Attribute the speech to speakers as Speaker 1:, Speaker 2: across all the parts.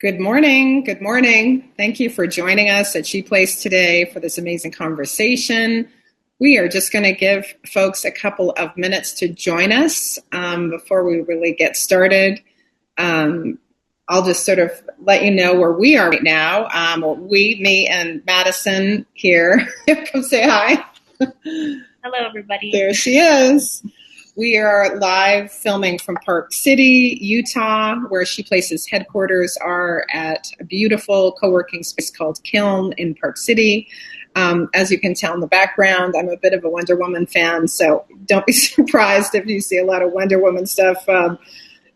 Speaker 1: Good morning. Good morning. Thank you for joining us at She Place today for this amazing conversation. We are just going to give folks a couple of minutes to join us before we really get started. I'll just sort of let you know where we are right now. Me and Madison here. Come say hi.
Speaker 2: Hello, everybody.
Speaker 1: There she is. We are live filming from Park City, Utah, where She Place's headquarters are at a beautiful co-working space called Kiln in Park City. As you can tell in the background, I'm a bit of a Wonder Woman fan, so don't be surprised if you see a lot of Wonder Woman stuff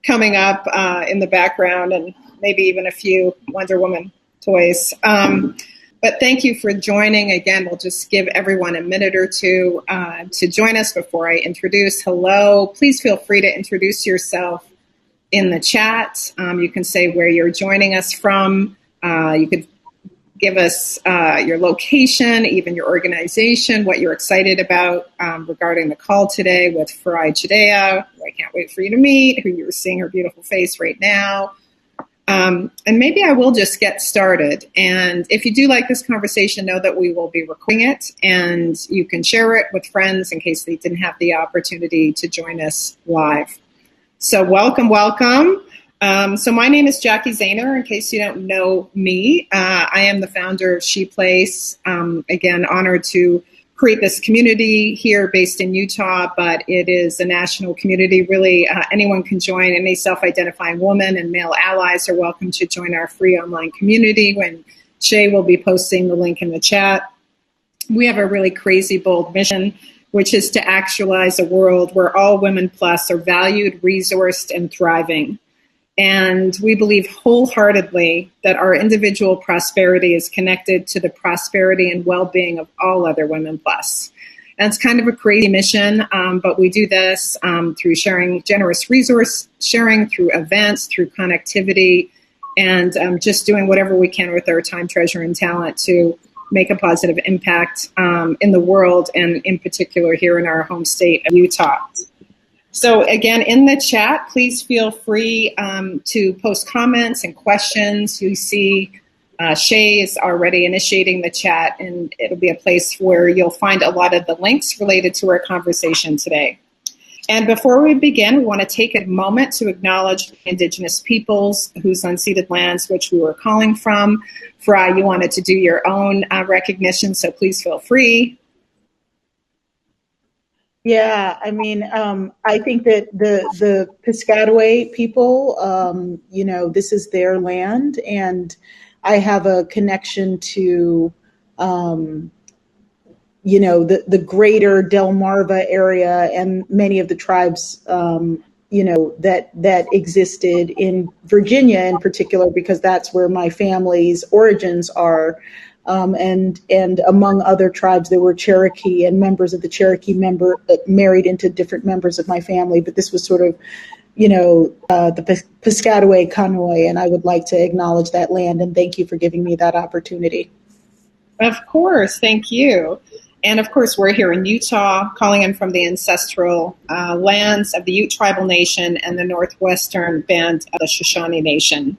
Speaker 1: coming up in the background, and maybe even a few Wonder Woman toys. But thank you for joining. Again, we'll just give everyone a minute or two to join us before I introduce. Hello. Please feel free to introduce yourself in the chat. You can say where you're joining us from. You could give us your location, even your organization, what you're excited about regarding the call today with Farai Chideya, who I can't wait for you to meet, who you're seeing her beautiful face right now. And maybe I will just get started. And if you do like this conversation, know that we will be recording it, and you can share it with friends in case they didn't have the opportunity to join us live. So welcome. So my name is Jacki Zehner, in case you don't know me. I am the founder of She Place. Again, honored to create this community here based in Utah, but it is a national community. Really, anyone can join. Any self-identifying woman and male allies are welcome to join our free online community. When Shay will be posting the link in the chat. We have a really crazy, bold mission, which is to actualize a world where all women plus are valued, resourced, and thriving. And we believe wholeheartedly that our individual prosperity is connected to the prosperity and well-being of all other women plus. And it's kind of a crazy mission, but we do this through sharing generous resource sharing, through events, through connectivity, and just doing whatever we can with our time, treasure, and talent to make a positive impact in the world, and in particular here in our home state of Utah. So again, in the chat, please feel free to post comments and questions. You see Shay is already initiating the chat, and it'll be a place where you'll find a lot of the links related to our conversation today. And before we begin, we want to take a moment to acknowledge Indigenous peoples whose unceded lands, which we were calling from. Farai, you wanted to do your own recognition, so please feel free.
Speaker 3: Yeah, I mean, I think that the Piscataway people, this is their land, and I have a connection to, the greater Delmarva area and many of the tribes, that existed in Virginia in particular, because that's where my family's origins are. And among other tribes, there were Cherokee, and members of the Cherokee married into different members of my family. But this was sort of, the Piscataway Convoy, and I would like to acknowledge that land, and thank you for giving me that opportunity.
Speaker 1: Of course, thank you. And of course, we're here in Utah, calling in from the ancestral lands of the Ute Tribal Nation and the northwestern band of the Shoshone Nation.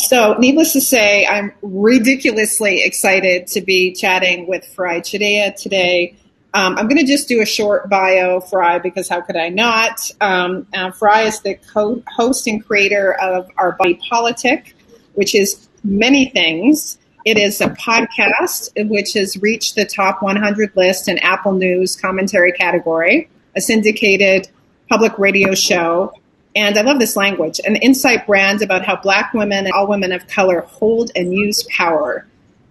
Speaker 1: So needless to say, I'm ridiculously excited to be chatting with Farai Chideya today. I'm going to just do a short bio, Farai, because how could I not? Farai is the host and creator of Our Body Politic, which is many things. It is a podcast which has reached the top 100 list in Apple News commentary category, a syndicated public radio show. And I love this language, an insight brand about how Black women and all women of color hold and use power.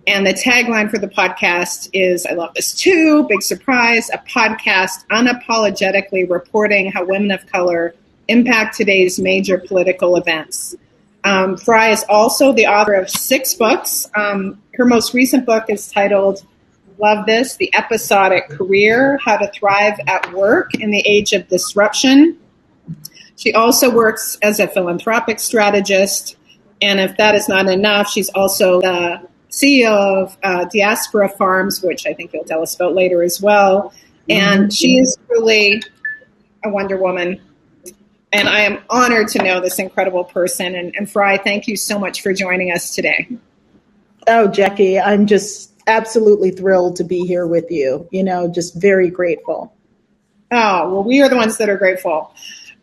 Speaker 1: And the tagline for the podcast is, I love this too, big surprise, a podcast unapologetically reporting how women of color impact today's major political events. Farai is also the author of 6 books. Her most recent book is titled, love this, The Episodic Career, How to Thrive at Work in the Age of Disruption. She also works as a philanthropic strategist, and if that is not enough, she's also the CEO of Diaspora Farms, which I think you'll tell us about later as well. And she is truly a Wonder Woman. And I am honored to know this incredible person. And Farai, thank you so much for joining us today.
Speaker 3: Oh, Jacki, I'm just absolutely thrilled to be here with you. Just very grateful.
Speaker 1: Oh, well, we are the ones that are grateful.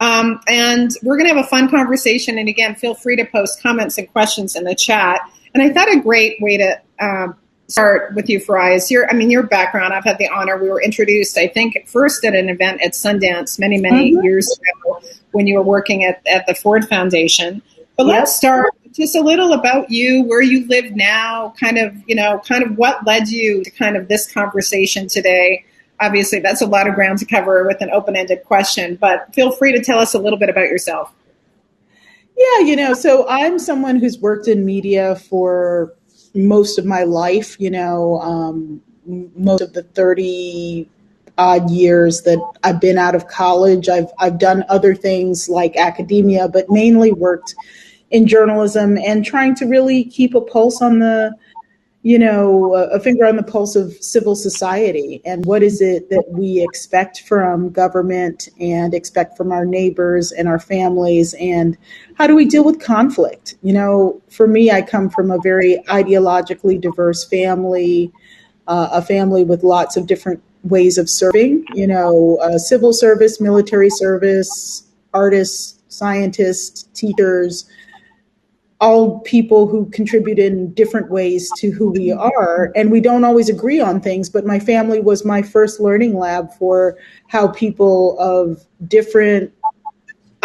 Speaker 1: And we're going to have a fun conversation. And again, feel free to post comments and questions in the chat. And I thought a great way to start with you, Farai, is your background. I've had the honor. We were introduced, I think, first at an event at Sundance many years ago when you were working at the Ford Foundation. But let's start just a little about you, where you live now, kind of what led you to kind of this conversation today. Obviously, that's a lot of ground to cover with an open-ended question, but feel free to tell us a little bit about yourself.
Speaker 3: Yeah, so I'm someone who's worked in media for most of my life, most of the 30 odd years that I've been out of college. I've done other things like academia, but mainly worked in journalism and trying to really keep a pulse on a finger on the pulse of civil society and what is it that we expect from government and expect from our neighbors and our families, and how do we deal with conflict? For me, I come from a very ideologically diverse family, a family with lots of different ways of serving, civil service, military service, artists, scientists, teachers, all people who contribute in different ways to who we are. And we don't always agree on things, but my family was my first learning lab for how people of different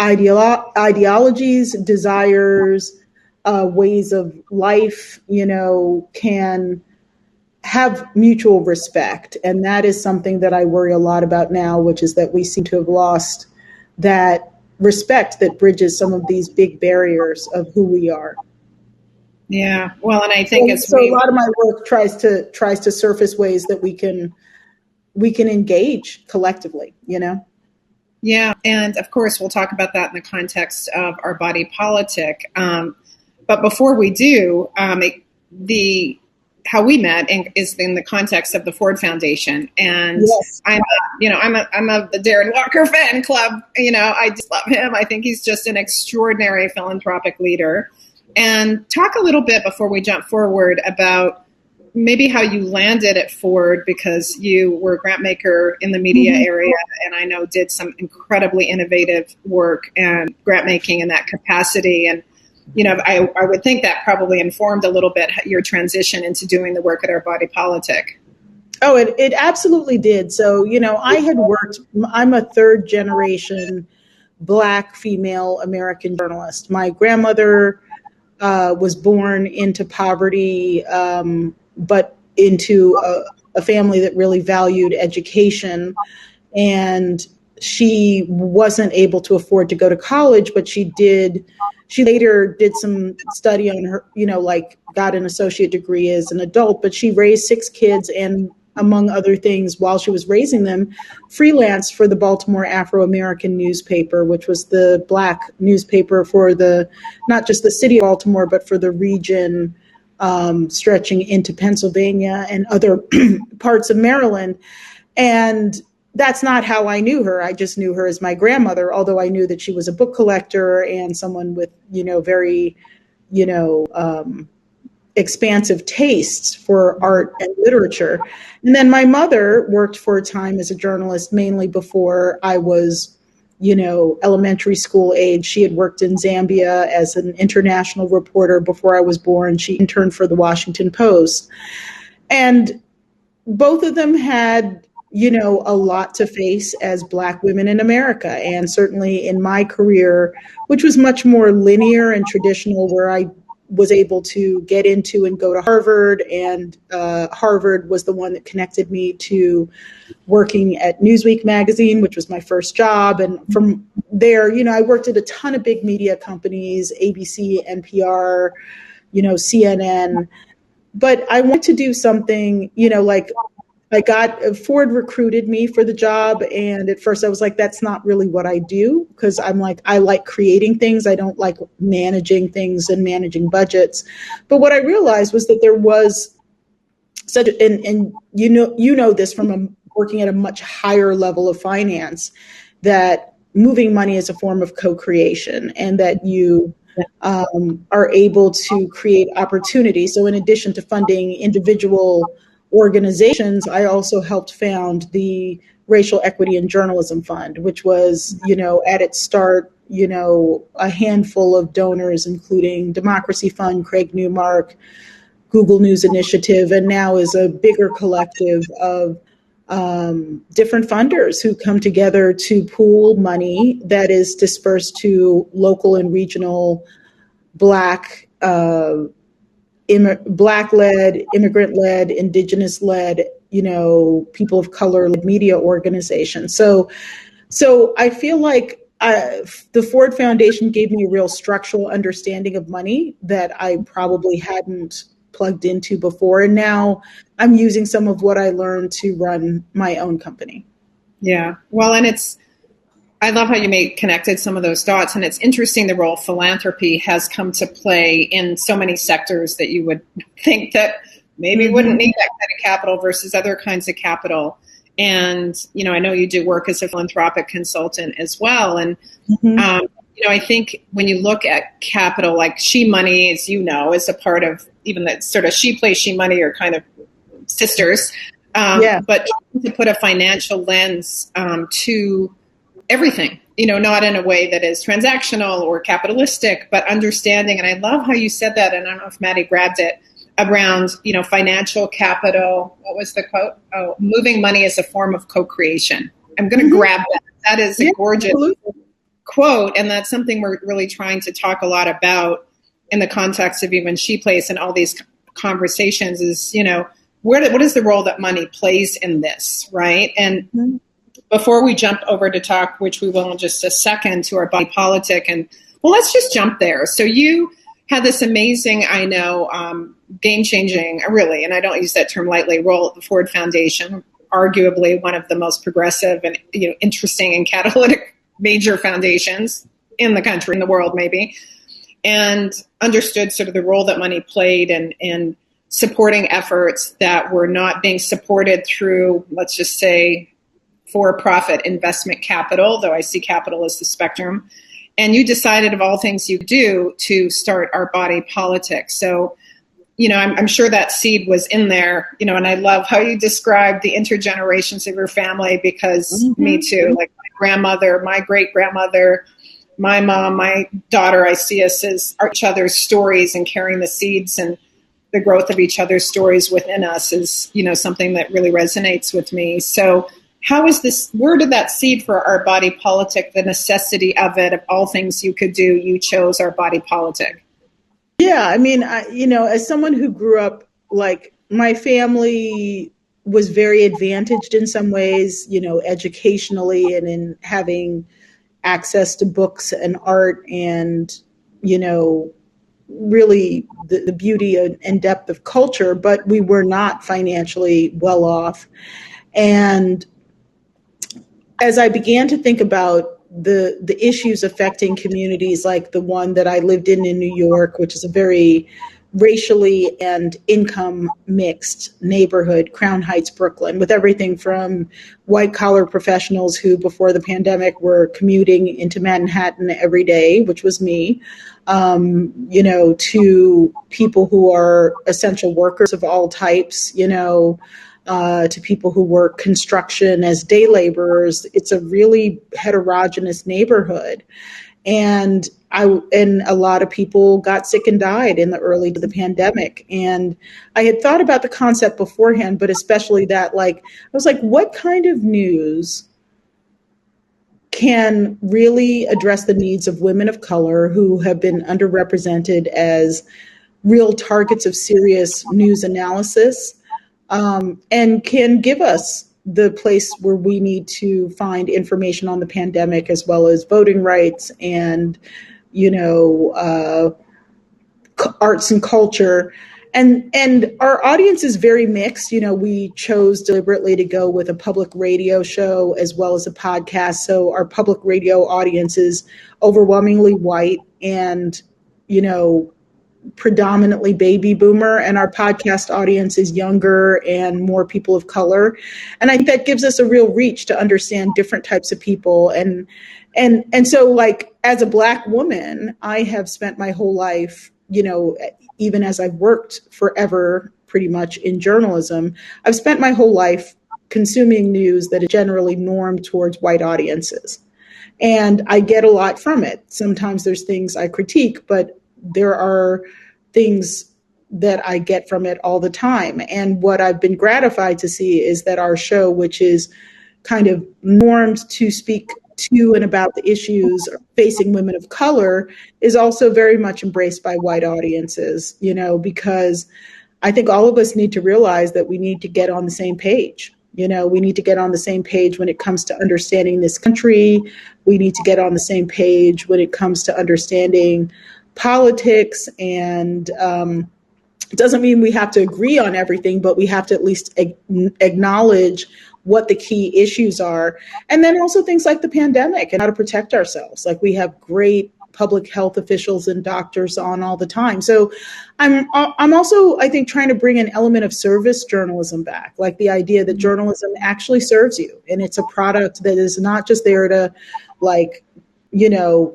Speaker 3: ideologies, desires, ways of life, can have mutual respect. And that is something that I worry a lot about now, which is that we seem to have lost that respect that bridges some of these big barriers of who we are.
Speaker 1: Yeah, well, and I think
Speaker 3: so a lot of my work tries to surface ways that we can engage collectively,
Speaker 1: Yeah, and of course we'll talk about that in the context of our body politic. But before we do, how we met is in the context of the Ford Foundation, and
Speaker 3: yes.
Speaker 1: I'm of the Darren Walker fan club. I just love him. I think he's just an extraordinary philanthropic leader. And talk a little bit before we jump forward about maybe how you landed at Ford, because you were a grant maker in the media area, and I know did some incredibly innovative work and grant making in that capacity. And I would think that probably informed a little bit your transition into doing the work at our body politic.
Speaker 3: Oh, it absolutely did. So, I had worked, I'm a third generation Black female American journalist. My grandmother was born into poverty, but into a family that really valued education. And she wasn't able to afford to go to college, but she later did some study on her, got an associate degree as an adult, but she raised 6 kids and, among other things, while she was raising them, freelanced for the Baltimore Afro-American newspaper, which was the Black newspaper for not just the city of Baltimore, but for the region stretching into Pennsylvania and other parts of Maryland. And that's not how I knew her. I just knew her as my grandmother, although I knew that she was a book collector and someone with, very, expansive tastes for art and literature. And then my mother worked for a time as a journalist, mainly before I was, elementary school age. She had worked in Zambia as an international reporter before I was born. She interned for the Washington Post. And both of them had, a lot to face as Black women in America. And certainly in my career, which was much more linear and traditional, where I was able to get into and go to Harvard, and Harvard was the one that connected me to working at Newsweek magazine, which was my first job. And from there, I worked at a ton of big media companies, ABC, NPR, CNN. But I wanted to do something, Ford recruited me for the job. And at first I was like, that's not really what I do, because I like creating things. I don't like managing things and managing budgets. But what I realized was that there was such, and you know this from working at a much higher level of finance, that moving money as a form of co-creation, and that you are able to create opportunity. So in addition to funding individual organizations, I also helped found the Racial Equity in Journalism Fund, which was, at its start, a handful of donors, including Democracy Fund, Craig Newmark, Google News Initiative, and now is a bigger collective of different funders who come together to pool money that is dispersed to local and regional Black-led, immigrant-led, Indigenous-led, people of color-led media organizations. So I feel like the Ford Foundation gave me a real structural understanding of money that I probably hadn't plugged into before. And now I'm using some of what I learned to run my own company.
Speaker 1: Yeah. Well, and I love how you connected some of those dots. And it's interesting the role philanthropy has come to play in so many sectors that you would think that maybe wouldn't need that kind of capital versus other kinds of capital. And, I know you do work as a philanthropic consultant as well. And, I think when you look at capital, like She Money, as you know, is a part of even that sort of She Place, She Money are kind of sisters. But to put a financial lens to everything, not in a way that is transactional or capitalistic, but understanding. And I love how you said that. And I don't know if Maddie grabbed it around, financial capital. What was the quote? Oh, moving money as a form of co-creation. I'm going to grab that. That is a gorgeous quote. And that's something we're really trying to talk a lot about in the context of even She Place and all these conversations is, what is the role that money plays in this, right? And before we jump over to talk, which we will in just a second, to our body politic, and well, let's just jump there. So you had this amazing, I know, game-changing, really, and I don't use that term lightly, role at the Ford Foundation, arguably one of the most progressive and interesting and catalytic major foundations in the country, in the world, maybe, and understood sort of the role that money played in supporting efforts that were not being supported through, let's just say, for-profit investment capital, though I see capital as the spectrum. And you decided, of all things you do, to start Our Body Politic. So, I'm sure that seed was in there, and I love how you describe the intergenerations of your family, because me too, like my grandmother, my great-grandmother, my mom, my daughter, I see us as each other's stories, and carrying the seeds and the growth of each other's stories within us is, something that really resonates with me. So how is this, where did that seed for Our Body Politic, the necessity of it, of all things you could do, you chose Our Body Politic?
Speaker 3: Yeah, I mean, as someone who grew up, like, my family was very advantaged in some ways, educationally, and in having access to books and art and, really the beauty and depth of culture, but we were not financially well off. And as I began to think about the issues affecting communities like the one that I lived in New York, which is a very racially and income mixed neighborhood, Crown Heights, Brooklyn, with everything from white collar professionals who before the pandemic were commuting into Manhattan every day, which was me, to people who are essential workers of all types, to people who work construction as day laborers. It's a really heterogeneous neighborhood. And a lot of people got sick and died in the early to the pandemic. And I had thought about the concept beforehand, but especially that, I was like, what kind of news can really address the needs of women of color who have been underrepresented as real targets of serious news analysis, and can give us the place where we need to find information on the pandemic, as well as voting rights and, arts and culture. And our audience is very mixed. We chose deliberately to go with a public radio show as well as a podcast. So our public radio audience is overwhelmingly white and, predominantly baby boomer, and our podcast audience is younger and more people of color. And I think that gives us a real reach to understand different types of people. And And so, like, as a Black woman, I have spent my whole life, even as I've worked forever pretty much in journalism, I've spent my whole life consuming news that is generally normed towards white audiences. And I get a lot from it. Sometimes there's things I critique, but there are things that I get from it all the time. And what I've been gratified to see is that our show, which is kind of normed to speak to and about the issues facing women of color, is also very much embraced by white audiences, because I think all of us need to realize that we need to get on the same page. We need to get on the same page when it comes to understanding this country. We need to get on the same page when it comes to understanding politics. And it doesn't mean we have to agree on everything, but we have to at least acknowledge what the key issues are. And then also things like the pandemic and how to protect ourselves. Like, we have great public health officials and doctors on all the time. So I'm also, I think, trying to bring an element of service journalism back, like the idea that journalism actually serves you. And it's a product that is not just there to, like,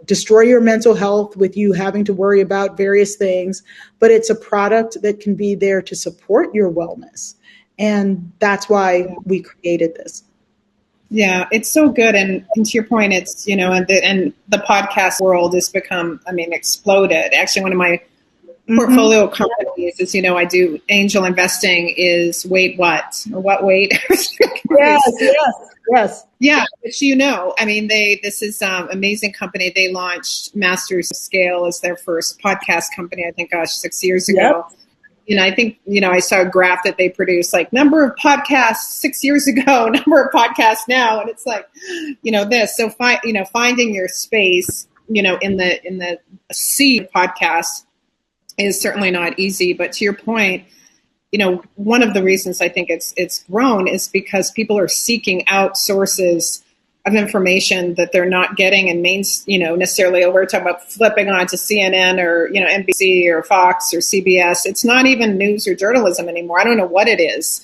Speaker 3: destroy your mental health with you having to worry about various things, but it's a product that can be there to support your wellness. And that's why we created this.
Speaker 1: Yeah, it's so good. And to your point, it's, and the podcast world has become, exploded. Actually, one of my portfolio companies is, I do angel investing is Wait What? Or What Wait?
Speaker 3: Yes.
Speaker 1: Yeah, which, this is an amazing company. They launched Masters of Scale as their first podcast company, I think, 6 years ago. Yep. I think, I saw a graph that they produced, like, number of podcasts 6 years ago, number of podcasts now. And it's like, this. So, finding your space, in the sea of podcasts is certainly not easy. But to your point, one of the reasons I think it's grown is because people are seeking out sources of information that they're not getting in necessarily. We're talking about flipping on to CNN or, NBC or Fox or CBS. It's not even news or journalism anymore. I don't know what it is,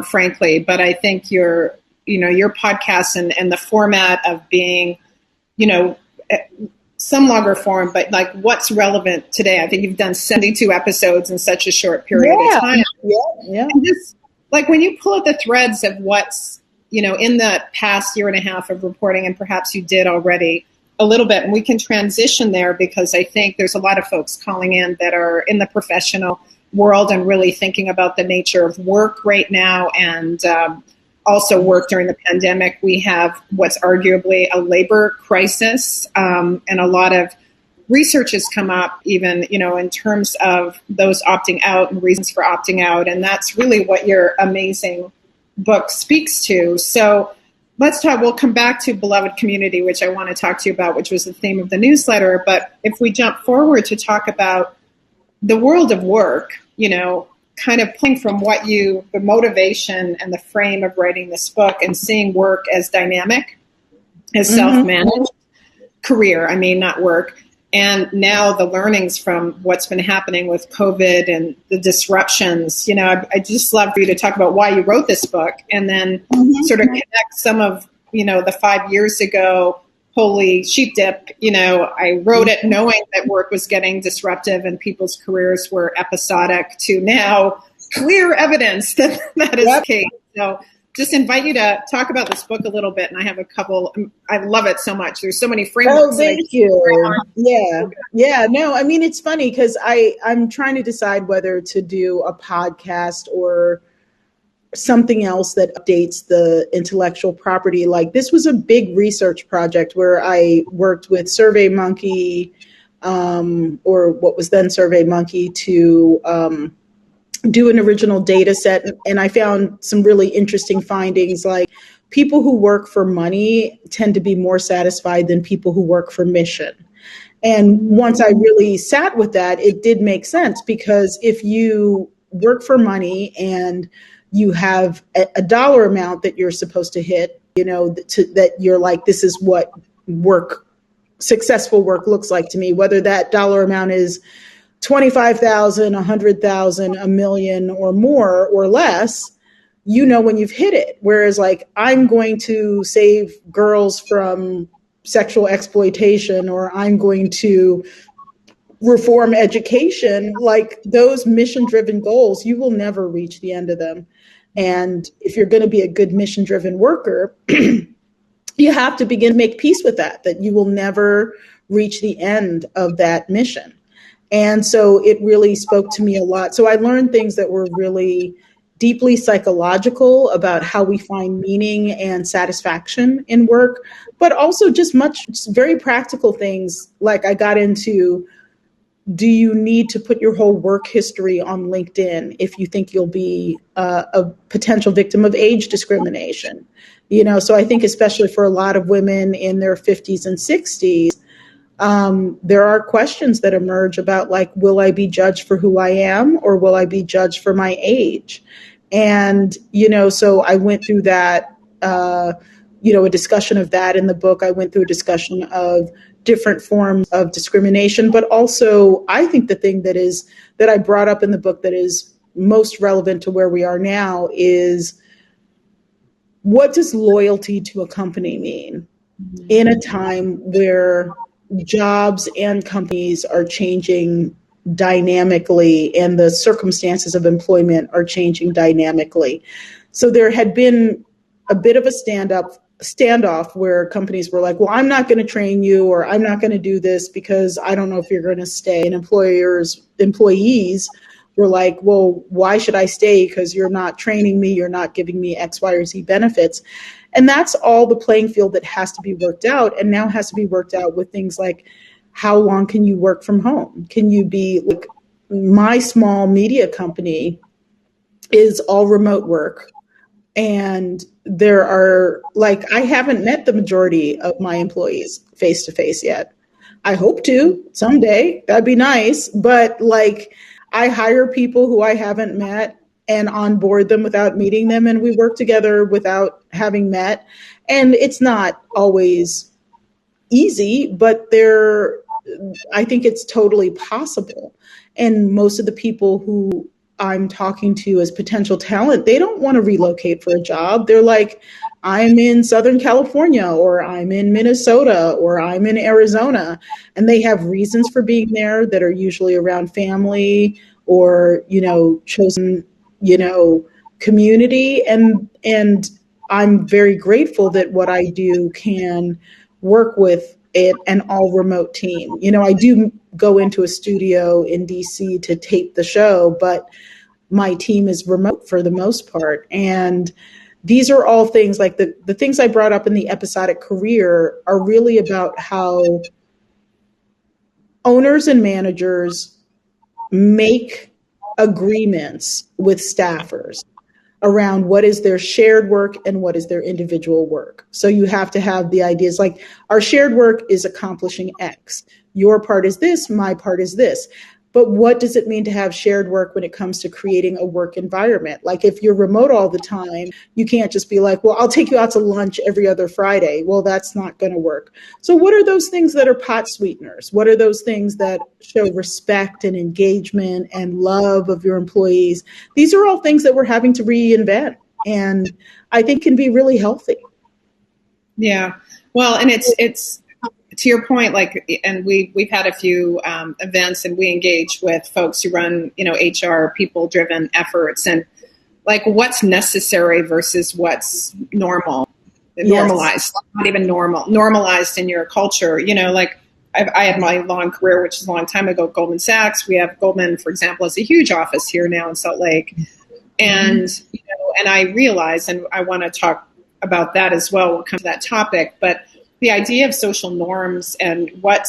Speaker 1: frankly, but I think your podcast and the format of being, some longer form, but like what's relevant today. I think you've done 72 episodes in such a short period of time.
Speaker 3: Yeah.
Speaker 1: And just like when you pull at the threads of what's, in the past year and a half of reporting, and perhaps you did already a little bit, and we can transition there because I think there's a lot of folks calling in that are in the professional world and really thinking about the nature of work right now and also work during the pandemic. We have what's arguably a labor crisis, and a lot of research has come up even, in terms of those opting out and reasons for opting out. And that's really what your amazing book speaks to. So let's talk, we'll come back to beloved community, which I want to talk to you about, which was the theme of the newsletter. But if we jump forward to talk about the world of work, kind of pulling from the motivation and the frame of writing this book and seeing work as dynamic, as self-managed career, not work. And now the learnings from what's been happening with COVID and the disruptions, I just love for you to talk about why you wrote this book and then sort of connect some of, the 5 years ago, holy sheep dip, I wrote it knowing that work was getting disruptive and people's careers were episodic to now clear evidence that is the case. So just invite you to talk about this book a little bit. And I have a couple, I love it so much. There's so many frameworks.
Speaker 3: Oh, thank you. Yeah. No, it's funny because I'm trying to decide whether to do a podcast or something else that updates the intellectual property. Like, this was a big research project where I worked with SurveyMonkey, or what was then SurveyMonkey, to do an original data set. And I found some really interesting findings, like people who work for money tend to be more satisfied than people who work for mission. And once I really sat with that, it did make sense, because if you work for money and you have a dollar amount that you're supposed to hit, that you're like, this is what successful work looks like to me, whether that dollar amount is 25,000, 100,000, a million or more or less, when you've hit it. Whereas, like, I'm going to save girls from sexual exploitation, or I'm going to reform education, like those mission-driven goals, you will never reach the end of them. And if you're going to be a good mission-driven worker, you have to begin to make peace with that you will never reach the end of that mission. And so it really spoke to me a lot. So I learned things that were really deeply psychological about how we find meaning and satisfaction in work, but also just very practical things. Like I got into, do you need to put your whole work history on LinkedIn if you think you'll be a potential victim of age discrimination? So I think especially for a lot of women in their 50s and 60s, there are questions that emerge about, like, will I be judged for who I am, or will I be judged for my age? And, so I went through that, a discussion of that in the book. I went through a discussion of different forms of discrimination, but also I think the thing that I brought up in the book that is most relevant to where we are now is, what does loyalty to a company mean in a time where jobs and companies are changing dynamically and the circumstances of employment are changing dynamically? So there had been a bit of a standoff where companies were like, well, I'm not going to train you, or I'm not going to do this because I don't know if you're going to stay. And employees were like, well, why should I stay? Because you're not training me, you're not giving me X, Y, or Z benefits. And that's all the playing field that has to be worked out, and now has to be worked out with things like, how long can you work from home? Can you be, like, my small media company is all remote work. And there are, like, I haven't met the majority of my employees face to face yet. I hope to someday. That'd be nice. But, like, I hire people who I haven't met and onboard them without meeting them, and we work together without having met. And it's not always easy, but I think it's totally possible. And most of the people who I'm talking to as potential talent, they don't want to relocate for a job. They're like, I'm in Southern California, or I'm in Minnesota, or I'm in Arizona. And they have reasons for being there that are usually around family or, chosen, community. And I'm very grateful that what I do can work with an all remote team. I do go into a studio in DC to tape the show, but my team is remote for the most part. And these are all things, like the things I brought up in the episodic career are really about how owners and managers make agreements with staffers around what is their shared work and what is their individual work. So you have to have the ideas like, our shared work is accomplishing X. Your part is this, my part is this. But what does it mean to have shared work when it comes to creating a work environment? Like, if you're remote all the time, you can't just be like, well, I'll take you out to lunch every other Friday. Well, that's not going to work. So what are those things that are pot sweeteners? What are those things that show respect and engagement and love of your employees? These are all things that we're having to reinvent, and I think can be really healthy.
Speaker 1: Yeah. Well, and it's to your point, like, and we've had a few events, and we engage with folks who run, HR people-driven efforts, and like, what's necessary versus what's normal, normalized, not even normalized in your culture. Like, I had my long career, which is a long time ago, at Goldman Sachs. We have Goldman, for example, has a huge office here now in Salt Lake, and and I realize, and I want to talk about that as well. We'll come to that topic, but the idea of social norms and what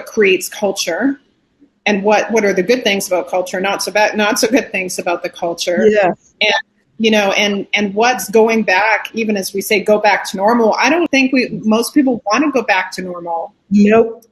Speaker 1: creates culture, and what are the good things about culture, not so good things about the culture.
Speaker 3: Yeah.
Speaker 1: And and what's going back, even as we say, go back to normal. I don't think most people want to go back to normal.
Speaker 3: Nope.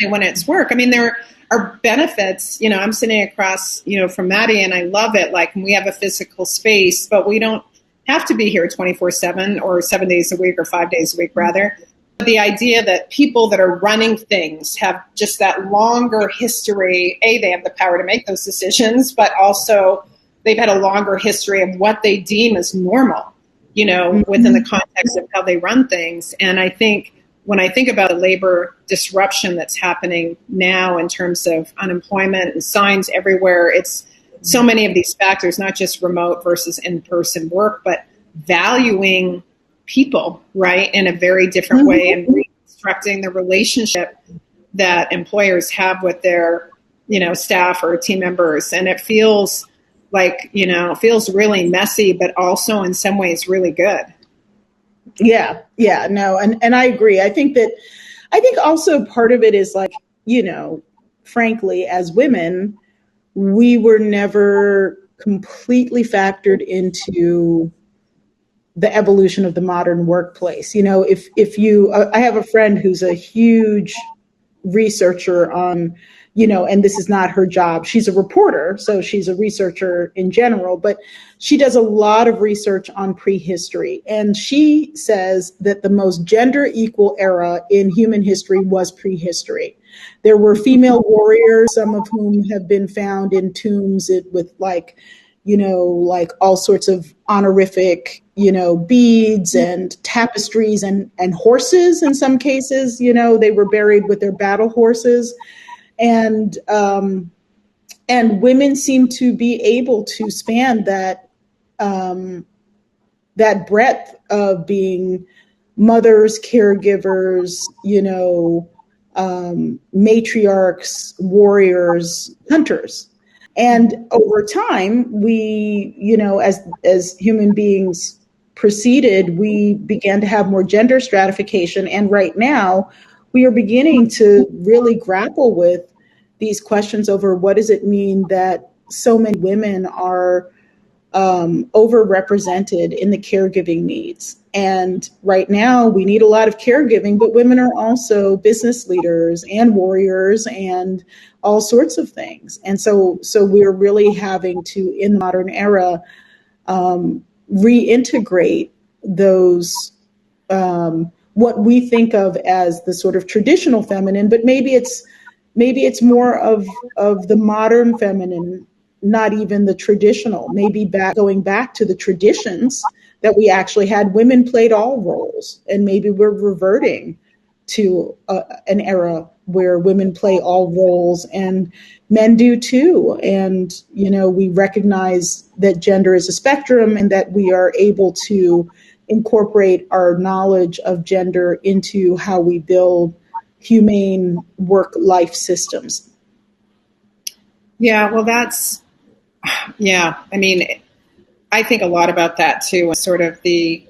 Speaker 1: When it's work. I mean, there are benefits. I'm sitting across, from Maddie, and I love it. Like, we have a physical space, but we don't have to be here 24/7 or 7 days a week, or 5 days a week, rather. The idea that people that are running things have just that longer history. They have the power to make those decisions, but also they've had a longer history of what they deem as normal, within the context of how they run things. And I think when I think about the labor disruption that's happening now in terms of unemployment and signs everywhere, it's so many of these factors, not just remote versus in-person work, but valuing people, right, in a very different way, and reconstructing the relationship that employers have with their, staff or team members. And it feels like, feels really messy, but also in some ways really good.
Speaker 3: Yeah, no, and I agree. I think also part of it is like, frankly, as women, we were never completely factored into the evolution of the modern workplace. I have a friend who's a huge researcher on, and this is not her job. She's a reporter, so she's a researcher in general, but she does a lot of research on prehistory. And she says that the most gender equal era in human history was prehistory. There were female warriors, some of whom have been found in tombs with like all sorts of honorific, beads and tapestries and horses in some cases. They were buried with their battle horses. And women seem to be able to span that breadth of being mothers, caregivers, matriarchs, warriors, hunters. And over time, we, as human beings proceeded, we began to have more gender stratification. And right now, we are beginning to really grapple with these questions over what does it mean that so many women are overrepresented in the caregiving needs. And right now we need a lot of caregiving, but women are also business leaders and warriors and all sorts of things. And so we're really having to, in the modern era, reintegrate those, what we think of as the sort of traditional feminine, but maybe it's more of the modern feminine, not even the traditional, maybe going back to the traditions that we actually had. Women played all roles, and maybe we're reverting to an era where women play all roles and men do too. And, we recognize that gender is a spectrum and that we are able to incorporate our knowledge of gender into how we build humane work-life systems.
Speaker 1: Yeah, well, I think a lot about that too, sort of the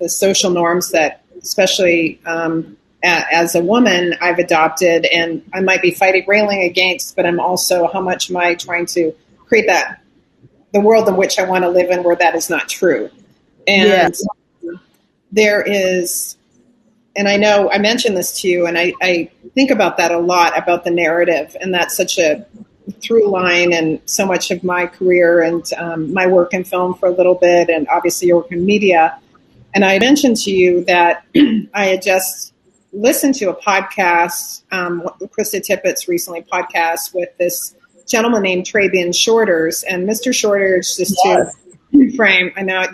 Speaker 1: social norms that, especially as a woman, I've adopted, and I might be railing against, but I'm also, how much am I trying to create the world in which I want to live in where that is not true. And there is, and I know I mentioned this to you, and I think about that a lot, about the narrative, and that's such a through line and so much of my career and my work in film for a little bit, and obviously your work in media. And I mentioned to you that I had just listened to a podcast, Krista Tippett's recently podcast with this gentleman named Trabian Shorters. And Mr. Shorters, just to frame, I know,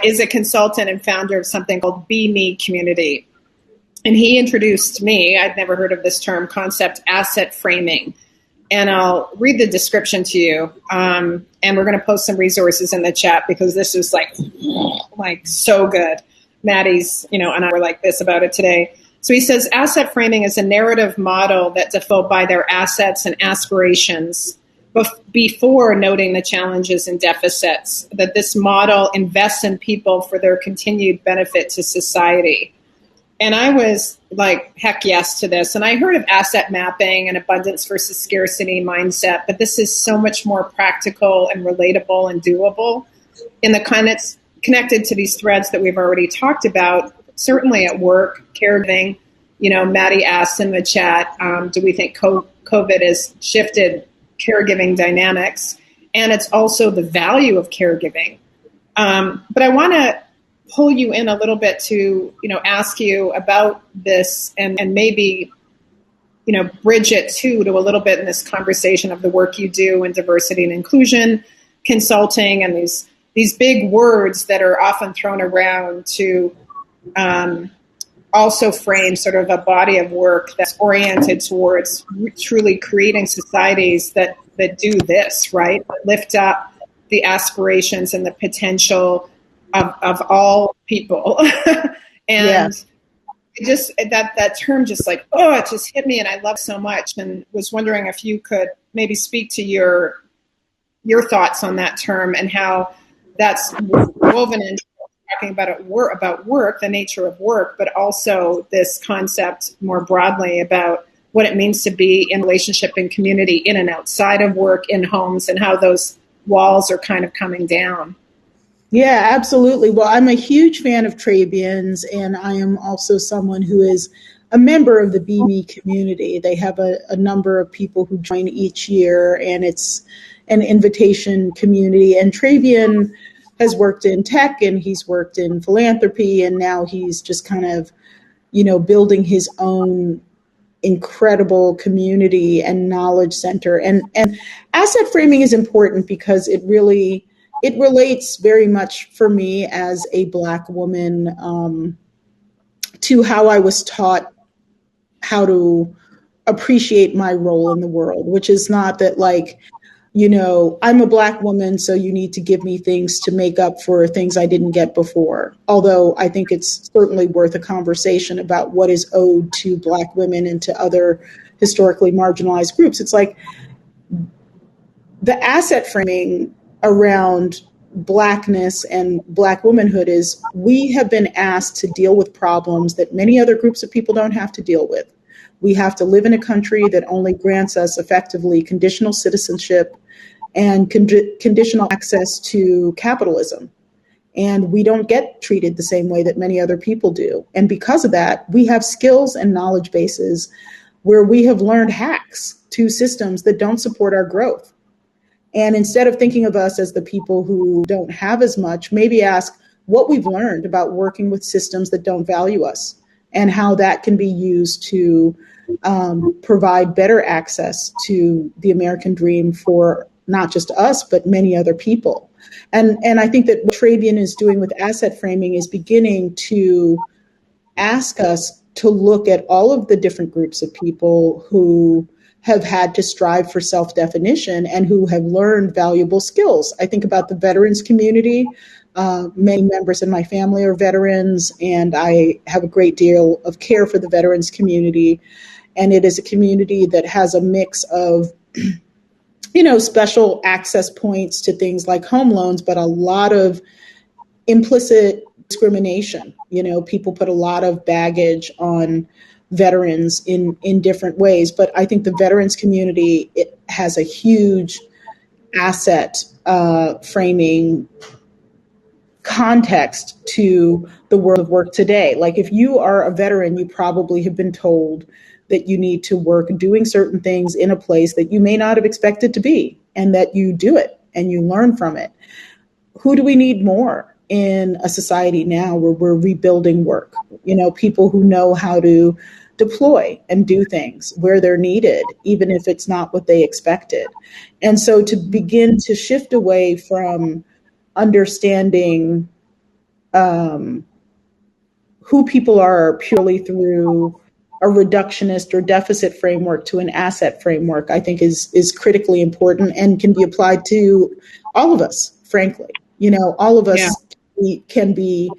Speaker 1: is a consultant and founder of something called Be Me Community. And he introduced me, I'd never heard of this concept, asset framing. And I'll read the description to you. And we're going to post some resources in the chat because this is like so good. Maddie's, and I were like this about it today. So he says, asset framing is a narrative model that's defined by their assets and aspirations before noting the challenges and deficits, that this model invests in people for their continued benefit to society. And I was like, heck yes to this. And I heard of asset mapping and abundance versus scarcity mindset, but this is so much more practical and relatable and doable in the kind that's connected to these threads that we've already talked about, certainly at work, caregiving. Maddie asked in the chat, do we think COVID has shifted caregiving dynamics? And it's also the value of caregiving. But I want to pull you in a little bit to, ask you about this and maybe, bridge it to a little bit in this conversation of the work you do in diversity and inclusion consulting and these big words that are often thrown around to also frame sort of a body of work that's oriented towards truly creating societies that do this, right? That lift up the aspirations and the potential of all people. And it just that term just like, oh, it just hit me, and I love so much, and was wondering if you could maybe speak to your thoughts on that term and how that's woven into talking about work, the nature of work, but also this concept more broadly about what it means to be in relationship and community in and outside of work, in homes, and how those walls are kind of coming down.
Speaker 3: Yeah, absolutely. Well, I'm a huge fan of Trabians, and I am also someone who is a member of the Be Me community. They have a number of people who join each year, and it's an invitation community. And Trabian has worked in tech, and he's worked in philanthropy, and now he's just kind of, building his own incredible community and knowledge center. And asset framing is important because it relates very much for me as a Black woman to how I was taught how to appreciate my role in the world, which is not that I'm a Black woman, so you need to give me things to make up for things I didn't get before. Although I think it's certainly worth a conversation about what is owed to Black women and to other historically marginalized groups. It's like the asset framing around Blackness and Black womanhood is we have been asked to deal with problems that many other groups of people don't have to deal with. We have to live in a country that only grants us effectively conditional citizenship and conditional access to capitalism. And we don't get treated the same way that many other people do. And because of that, we have skills and knowledge bases where we have learned hacks to systems that don't support our growth. And instead of thinking of us as the people who don't have as much, maybe ask what we've learned about working with systems that don't value us and how that can be used to provide better access to the American dream for not just us, but many other people. And I think that what Trabian is doing with asset framing is beginning to ask us to look at all of the different groups of people who have had to strive for self-definition and who have learned valuable skills. I think about the veterans community. Many members in my family are veterans, and I have a great deal of care for the veterans community. And it is a community that has a mix of, special access points to things like home loans, but a lot of implicit discrimination. People put a lot of baggage on veterans in different ways. But I think the veterans community, it has a huge asset framing context to the world of work today. Like if you are a veteran, you probably have been told that you need to work doing certain things in a place that you may not have expected to be, and that you do it and you learn from it. Who do we need more in a society now where we're rebuilding work? People who know how to deploy and do things where they're needed, even if it's not what they expected. And so to begin to shift away from understanding who people are purely through a reductionist or deficit framework to an asset framework, I think is critically important and can be applied to all of us, frankly. All of us can be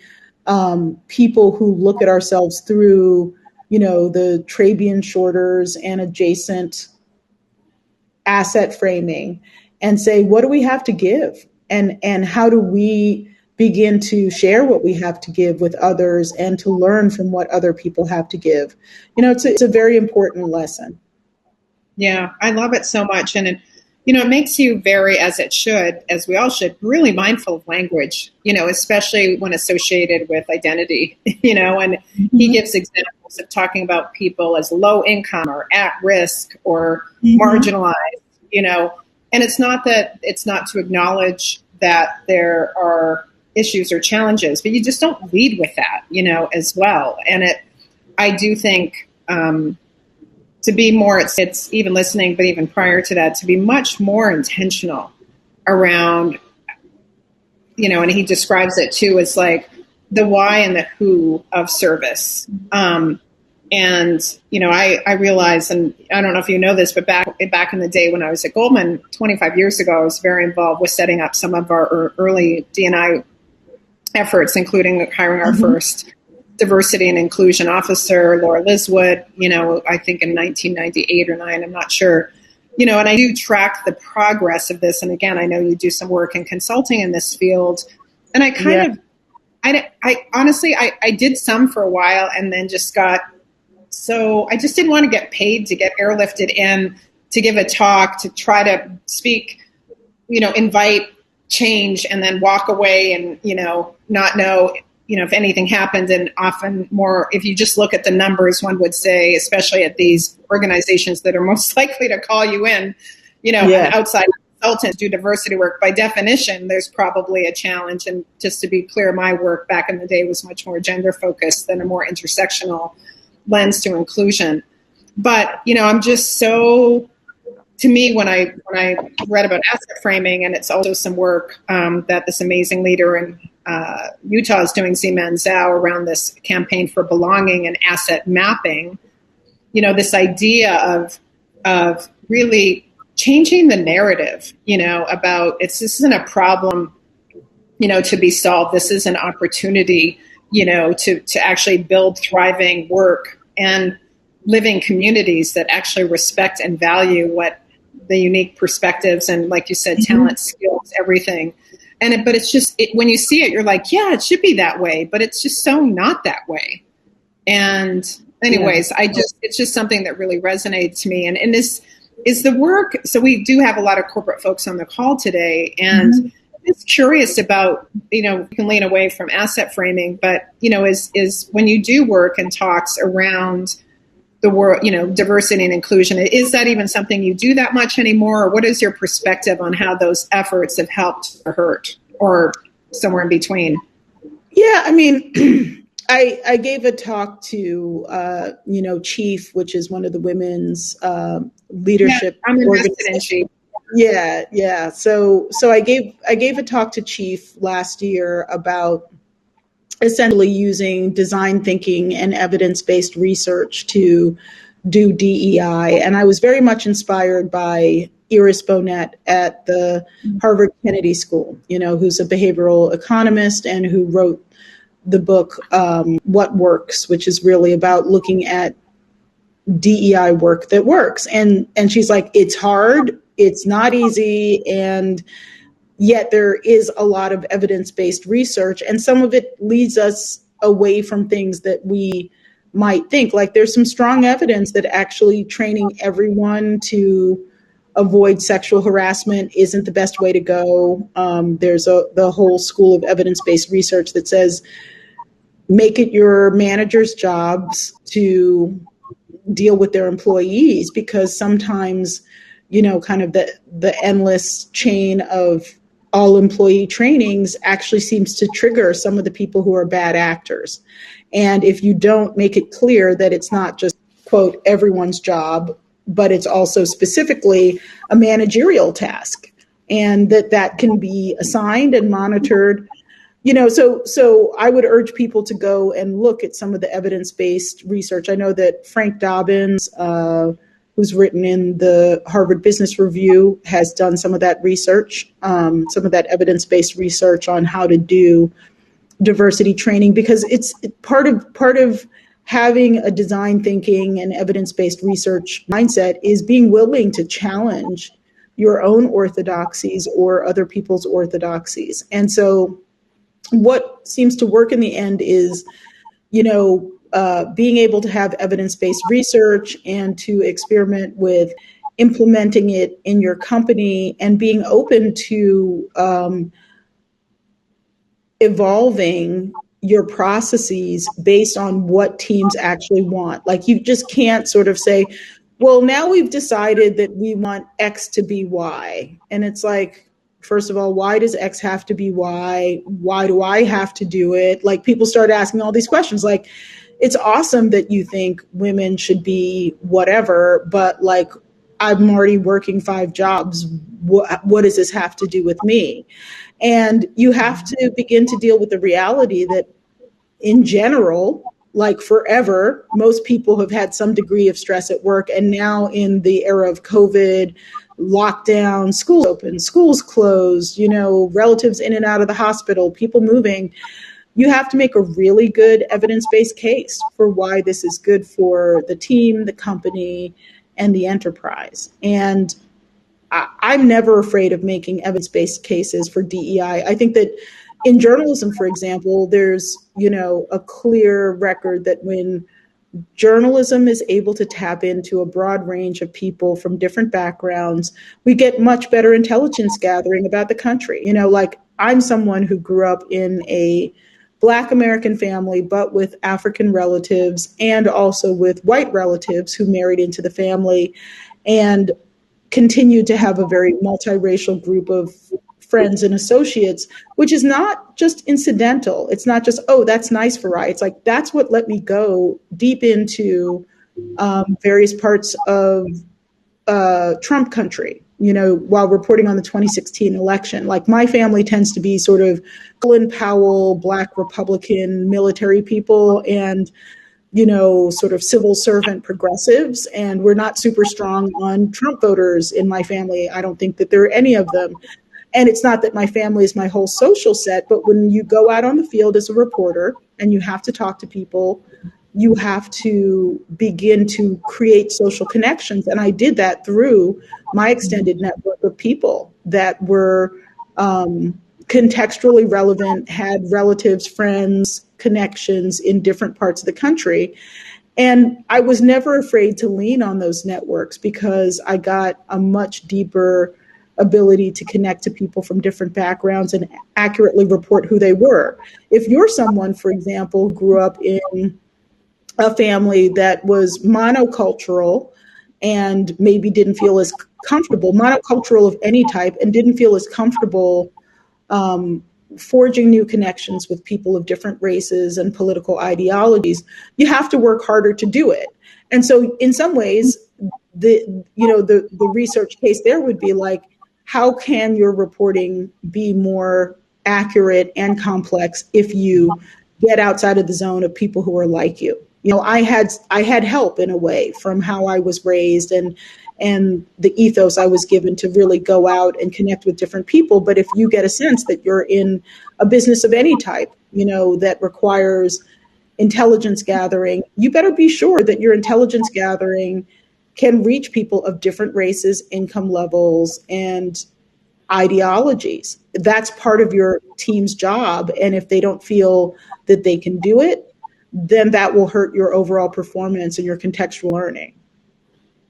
Speaker 3: people who look at ourselves through, the Trabian shorters and adjacent asset framing and say, what do we have to give? And how do we begin to share what we have to give with others and to learn from what other people have to give? It's a very important lesson.
Speaker 1: Yeah, I love it so much. And it makes you very, as we all should, really mindful of language, especially when associated with identity, and he gives examples of talking about people as low income or at risk or marginalized, and it's not to acknowledge that there are issues or challenges, but you just don't lead with that, as well. And I do think, to be more, it's even listening, but even prior to that, to be much more intentional around, and he describes it too as like the why and the who of service. And, I realized, and I don't know if you know this, but back in the day when I was at Goldman 25 years ago, I was very involved with setting up some of our early D&I efforts, including hiring our first diversity and inclusion officer, Laura Liswood, I think in 1998 or 9, I'm not sure. And I do track the progress of this. And again, I know you do some work in consulting in this field. And I I honestly, I did some for a while and then just I just didn't want to get paid to get airlifted in to give a talk, to try to speak, invite change and then walk away and, not know, if anything happened. And often more, if you just look at the numbers, one would say, especially at these organizations that are most likely to call you in, an outside consultant do diversity work, by definition, there's probably a challenge. And just to be clear, my work back in the day was much more gender focused than a more intersectional lens to inclusion. But, I'm just so, to me, when I read about asset framing, and it's also some work that this amazing leader in Utah is doing, Zeman Zhao, around this campaign for belonging and asset mapping, this idea of really changing the narrative, about this isn't a problem, to be solved. This is an opportunity, to actually build thriving work and living communities that actually respect and value what the unique perspectives and, like you said, talent, skills, everything. But it's just, when you see it, you're like, yeah, it should be that way, but it's just so not that way. And anyways, it's just something that really resonates to me. And this is the work. So we do have a lot of corporate folks on the call today, and I'm just curious about, you can lean away from asset framing, but, is when you do work and talks around the world, diversity and inclusion, is that even something you do that much anymore? Or what is your perspective on how those efforts have helped or hurt, or somewhere in between?
Speaker 3: Yeah, I mean, I gave a talk to, Chief, which is one of the women's leadership organizations. Yeah. So I gave a talk to Chief last year about essentially using design thinking and evidence-based research to do DEI. And I was very much inspired by Iris Bonet at the Harvard Kennedy School, who's a behavioral economist and who wrote the book, What Works, which is really about looking at DEI work that works. And she's like, it's hard, it's not easy, and yet there is a lot of evidence-based research, and some of it leads us away from things that we might think. Like, there's some strong evidence that actually training everyone to avoid sexual harassment isn't the best way to go. There's the whole school of evidence-based research that says make it your manager's jobs to deal with their employees, because sometimes, kind of the endless chain of all employee trainings actually seems to trigger some of the people who are bad actors. And if you don't make it clear that it's not just, quote, everyone's job, but it's also specifically a managerial task, and that can be assigned and monitored, so I would urge people to go and look at some of the evidence-based research. I know that Frank Dobbins, who's written in the Harvard Business Review, has done some of that research, some of that evidence-based research on how to do diversity training, because it's part of having a design thinking and evidence-based research mindset is being willing to challenge your own orthodoxies or other people's orthodoxies. And so what seems to work in the end is, being able to have evidence-based research and to experiment with implementing it in your company, and being open to evolving your processes based on what teams actually want. Like, you just can't sort of say, well, now we've decided that we want X to be Y. And it's like, first of all, why does X have to be Y? Why do I have to do it? Like, people start asking all these questions. Like, it's awesome that you think women should be whatever, but like, I'm already working 5 jobs. What does this have to do with me? And you have to begin to deal with the reality that in general, like forever, most people have had some degree of stress at work. And now in the era of COVID, lockdown, schools open, schools closed, relatives in and out of the hospital, people moving, you have to make a really good evidence-based case for why this is good for the team, the company, and the enterprise. And I'm never afraid of making evidence-based cases for DEI. I think that in journalism, for example, there's, a clear record that when journalism is able to tap into a broad range of people from different backgrounds, we get much better intelligence gathering about the country. Like I'm someone who grew up in a Black American family, but with African relatives and also with white relatives who married into the family, and continued to have a very multiracial group of friends and associates, which is not just incidental. It's not just, oh, that's nice, Farai. It's like, that's what let me go deep into various parts of Trump country, while reporting on the 2016 election. Like my family tends to be sort of Colin Powell, Black Republican military people, and sort of civil servant progressives. And we're not super strong on Trump voters in my family. I don't think that there are any of them. And it's not that my family is my whole social set, but when you go out on the field as a reporter and you have to talk to people, you have to begin to create social connections. And I did that through my extended network of people that were contextually relevant, had relatives, friends, connections in different parts of the country. And I was never afraid to lean on those networks because I got a much deeper ability to connect to people from different backgrounds and accurately report who they were. If you're someone, for example, who grew up in a family that was monocultural and maybe didn't feel as comfortable, monocultural of any type, and didn't feel as comfortable forging new connections with people of different races and political ideologies, you have to work harder to do it. And so in some ways, the research case there would be like, how can your reporting be more accurate and complex if you get outside of the zone of people who are like you? I had help in a way from how I was raised and the ethos I was given to really go out and connect with different people. But if you get a sense that you're in a business of any type, that requires intelligence gathering, you better be sure that your intelligence gathering can reach people of different races, income levels, and ideologies. That's part of your team's job. And if they don't feel that they can do it, then that will hurt your overall performance and your contextual learning.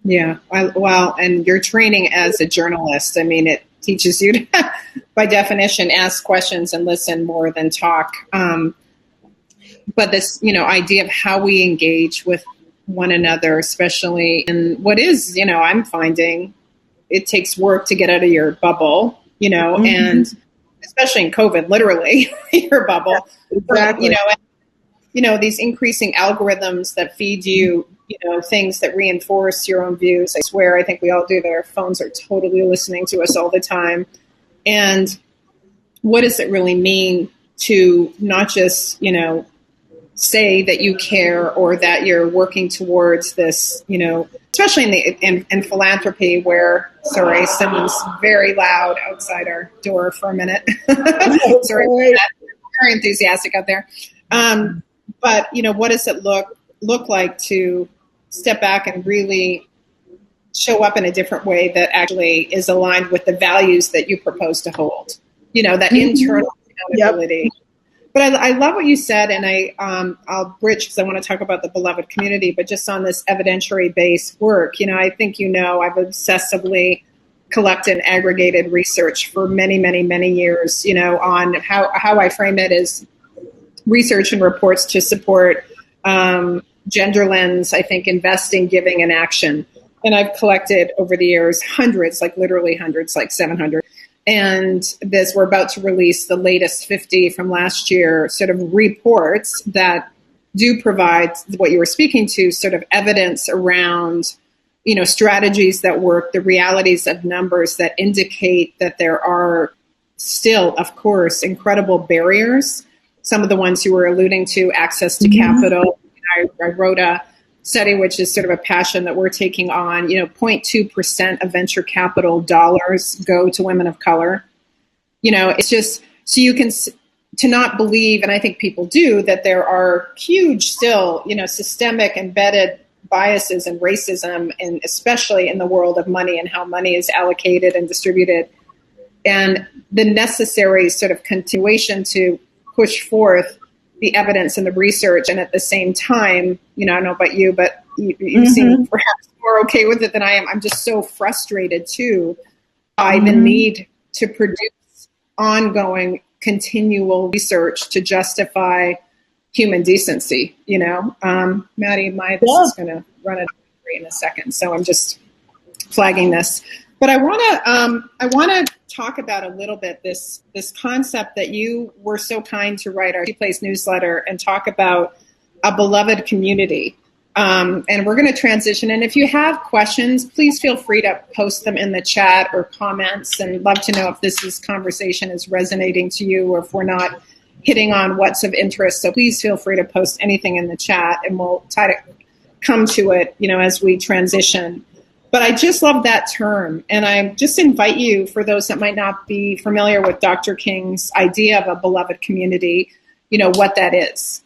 Speaker 1: Yeah. Well, and your training as a journalist, I mean, it teaches you to, by definition, ask questions and listen more than talk. But this, idea of how we engage with one another, especially in what is, I'm finding it takes work to get out of your bubble, mm-hmm. and especially in COVID, literally your bubble.
Speaker 3: Exactly.
Speaker 1: These increasing algorithms that feed you, things that reinforce your own views. I swear, I think we all do that. Our phones are totally listening to us all the time. And what does it really mean to not just, say that you care or that you're working towards this, especially in philanthropy where, sorry, someone's very loud outside our door for a minute. Sorry, very enthusiastic out there. But, what does it look like to step back and really show up in a different way that actually is aligned with the values that you propose to hold, that internal accountability. Yep. But I love what you said, and I'll bridge because I want to talk about the beloved community, but just on this evidentiary-based work, I think I've obsessively collected and aggregated research for many, many, many years, on how I frame it is research and reports to support gender lens, I think, investing, giving, and action. And I've collected over the years hundreds, like literally hundreds, like 700. And we're about to release the latest 50 from last year, sort of reports that do provide what you were speaking to, sort of evidence around, strategies that work, the realities of numbers that indicate that there are still, of course, incredible barriers some of the ones you were alluding to, access to capital. I wrote a study, which is sort of a passion that we're taking on. 0.2% of venture capital dollars go to women of color. It's just so you can to not believe, and I think people do, that there are huge still, systemic embedded biases and racism, and especially in the world of money and how money is allocated and distributed, and the necessary sort of continuation to push forth the evidence and the research. And at the same time, I don't know about you, but you seem perhaps more okay with it than I am. I'm just so frustrated too by the need to produce ongoing, continual research to justify human decency. Maddie, this is going to run it in a second, so I'm just flagging this. But I want to talk about a little bit this concept that you were so kind to write our She Plays newsletter and talk about a beloved community. And we're going to transition. And if you have questions, please feel free to post them in the chat or comments. And love to know if this conversation is resonating to you or if we're not hitting on what's of interest. So please feel free to post anything in the chat, and we'll try to come to it, as we transition. But I just love that term. And I just invite you, for those that might not be familiar with Dr. King's idea of a beloved community, what that is.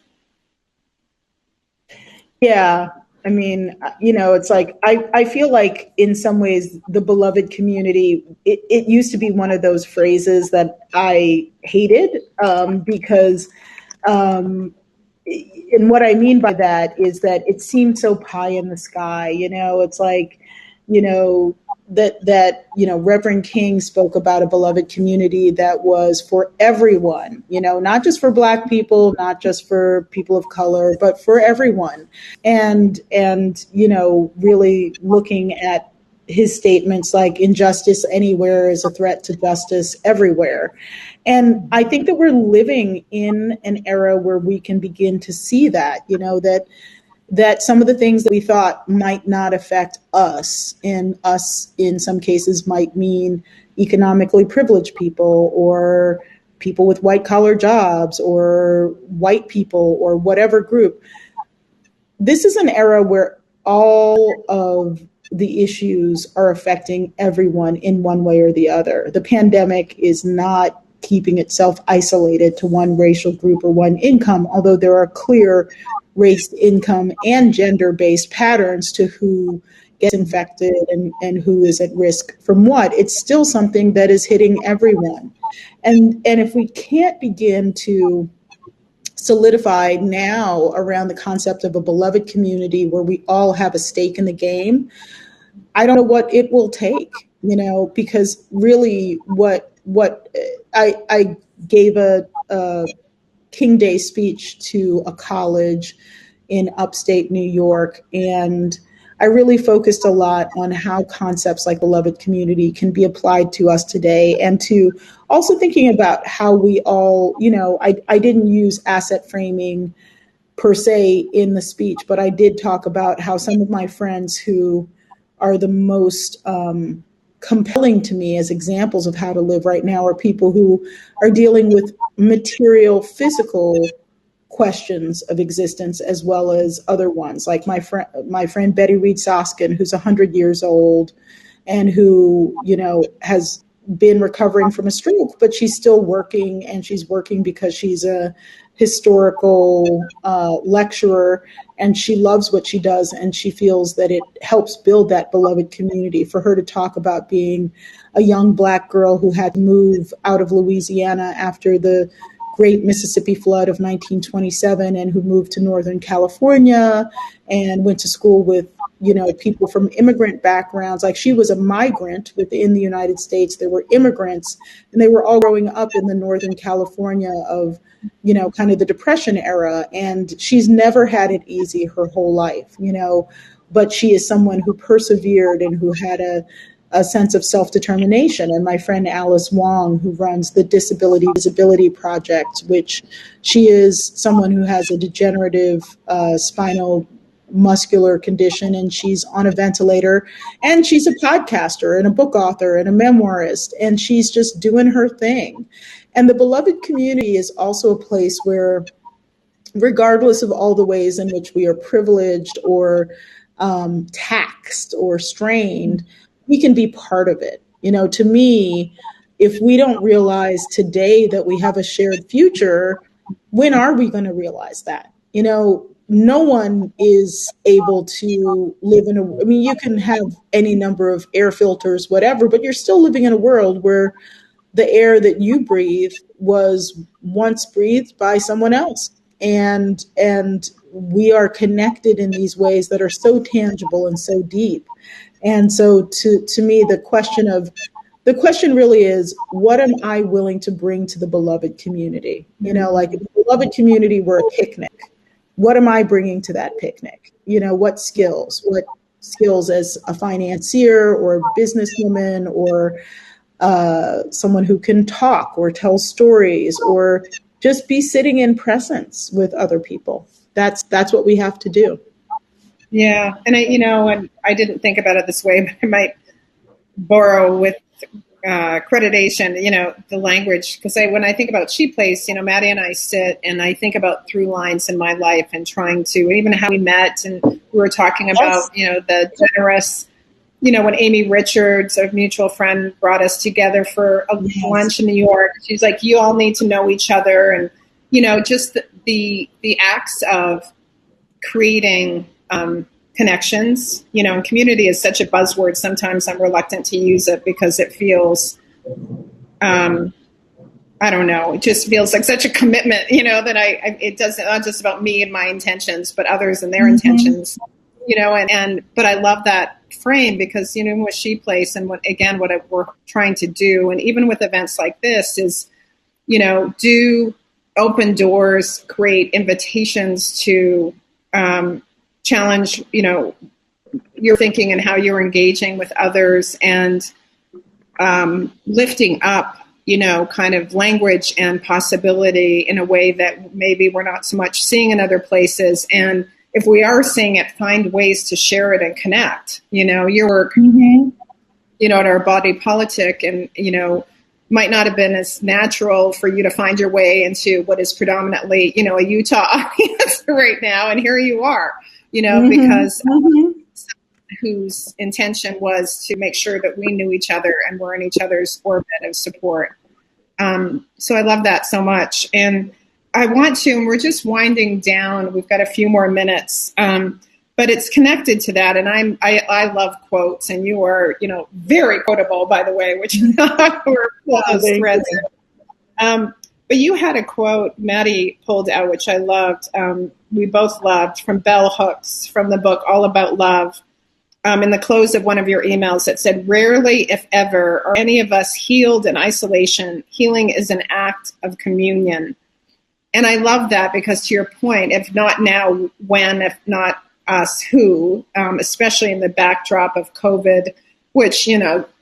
Speaker 3: Yeah. I mean, it's like, I feel like in some ways the beloved community, it used to be one of those phrases that I hated because, and what I mean by that is that it seemed so pie in the sky. It's like, that Reverend King spoke about a beloved community that was for everyone, not just for Black people, not just for people of color, but for everyone. And really looking at his statements like injustice anywhere is a threat to justice everywhere. And I think that we're living in an era where we can begin to see that, that some of the things that we thought might not affect us in some cases might mean economically privileged people or people with white collar jobs or white people or whatever group. This is an era where all of the issues are affecting everyone in one way or the other. The pandemic is not keeping itself isolated to one racial group or one income, although there are clear race, income, and gender-based patterns to who gets infected and who is at risk from what. It's still something that is hitting everyone. And if we can't begin to solidify now around the concept of a beloved community where we all have a stake in the game, I don't know what it will take, because really what I gave a King Day speech to a college in upstate New York, and I really focused a lot on how concepts like beloved community can be applied to us today, and to also thinking about how we all, I didn't use asset framing per se in the speech, but I did talk about how some of my friends who are the most compelling to me as examples of how to live right now are people who are dealing with material, physical questions of existence as well as other ones, like my friend Betty Reed Soskin, who's 100 years old and who, has been recovering from a stroke, but she's still working, and she's working because she's a historical lecturer, and she loves what she does, and she feels that it helps build that beloved community. For her to talk about being a young Black girl who had to move out of Louisiana after the great Mississippi flood of 1927, and who moved to Northern California and went to school with people from immigrant backgrounds. Like, she was a migrant within the United States. There were immigrants, and they were all growing up in the Northern California of, kind of the Depression era. And she's never had it easy her whole life, but she is someone who persevered and who had a sense of self-determination. And my friend Alice Wong, who runs the Disability Visibility Project, which she is someone who has a degenerative spinal muscular condition, and she's on a ventilator, and she's a podcaster and a book author and a memoirist, and she's just doing her thing. And the beloved community is also a place where, regardless of all the ways in which we are privileged or taxed or strained, we can be part of it. To me, if we don't realize today that we have a shared future, when are we going to realize that? No one is able to live you can have any number of air filters, whatever, but you're still living in a world where the air that you breathe was once breathed by someone else. And we are connected in these ways that are so tangible and so deep. And so to me, the question really is, what am I willing to bring to the beloved community? Like if the beloved community were a picnic, what am I bringing to that picnic? What skills as a financier or a businesswoman or someone who can talk or tell stories or just be sitting in presence with other people. That's what we have to do.
Speaker 1: Yeah. And I didn't think about it this way, but I might borrow with accreditation, the language, because when I think about She Place, Maddie and I sit and I think about through lines in my life and trying to, even how we met, and we were talking about, the generous, when Amy Richards, a mutual friend, brought us together for a lunch in New York. She's like, you all need to know each other. And, just the acts of creating connections, and community is such a buzzword. Sometimes I'm reluctant to use it because it feels, I don't know, it just feels like such a commitment, that it doesn't, not just about me and my intentions, but others and their intentions, but I love that frame because, with She Place and what we're trying to do, and even with events like this is, do open doors, create invitations to, challenge, your thinking and how you're engaging with others, and lifting up, kind of language and possibility in a way that maybe we're not so much seeing in other places. And if we are seeing it, find ways to share it and connect. Your work, at our body politic, and might not have been as natural for you to find your way into what is predominantly, a Utah audience right now. And here you are, because whose intention was to make sure that we knew each other and were in each other's orbit of support. So I love that so much. And I want to, and we're just winding down, we've got a few more minutes, but it's connected to that. And I love quotes, and you are, very quotable, by the way, which were those threads. But you had a quote Maddie pulled out, which I loved. We both loved, from Bell Hooks, from the book All About Love. In the close of one of your emails that said, rarely, if ever, are any of us healed in isolation. Healing is an act of communion. And I love that because, to your point, if not now, when, if not us, who, especially in the backdrop of COVID, which,